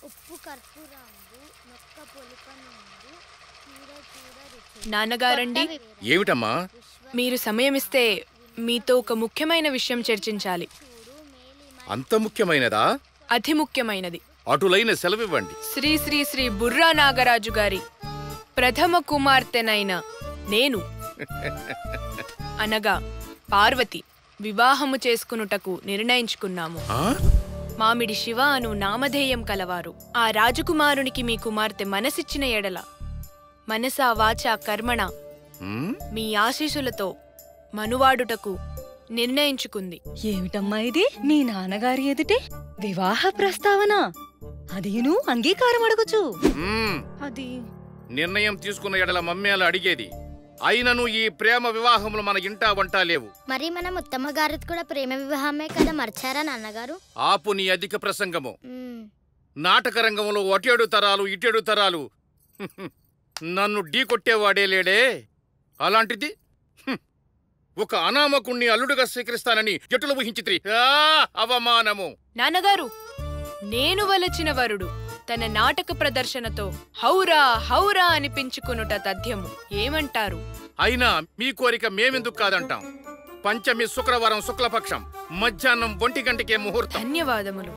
ఉప్పు కర్పూరాంబు నొక్క పొలిక నుండు చూడ చూడ రుచి. నాన్నగారండి, ఏమిటమ్మా? మీరు సమయమిస్తే మీతో ఒక ముఖ్యమైన విషయం చర్చించాలి. అంత ముఖ్యమైనదా? అతి ముఖ్యమైనది. అటులైన సెలవివ్వండి. శ్రీ శ్రీ శ్రీ బుర్రా నాగరాజు గారి ప్రథమ కుమార్తెనైన నేను అనగా పార్వతి వివాహము చేసుకునుటకు నిర్ణయించుకున్నాము. మామిడి శివ అను నామధేయం కలవారు ఆ రాజకుమారునికి మీ కుమార్తె మనసిచ్చిన ఎడల మనసా వాచా కర్మణ మీ ఆశీస్సులతో మనువాడుటకు నిర్ణయించుకుంది. ఏమిటమ్మా ఇది? మీ నాన్నగారి ఎదుటే వివాహ ప్రస్తావన? అదీను అంగీకారం అడగచ్చు. అది నిర్ణయం తీసుకున్న ఎడల మమ్మేలా అడిగేది. అయినను ఈ ప్రేమ వివాహములు మన ఇంటా వంటా లేవు. మరి మనం ఉత్తమ గారిది కూడా ప్రేమ వివాహమే కదా, మర్చారా నాన్నగారు? ఆపు నీ అధిక ప్రసంగము. నాటక రంగంలో అటేడు తరాలు ఇటేడు తరాలు నన్ను ఢీ కొట్టేవాడే లేడే. అలాంటిది ఒక అనామకుణ్ణి అల్లుడుగా స్వీకరిస్తానని ఎటులు ఊహించిత్రి? అవమానము. నాన్నగారు, నేను వలచిన వరుడు తన నాటక ప్రదర్శనతో హౌరా హౌరా అనిపించుకునుట తథ్యము. ఏమంటారు? అయినా మీ కోరిక మేమెందుకు కాదంటాం. పంచమి శుక్రవారం శుక్లపక్షం మధ్యాహ్నం 1 గంటకే ముహూర్తం. ధన్యవాదములు.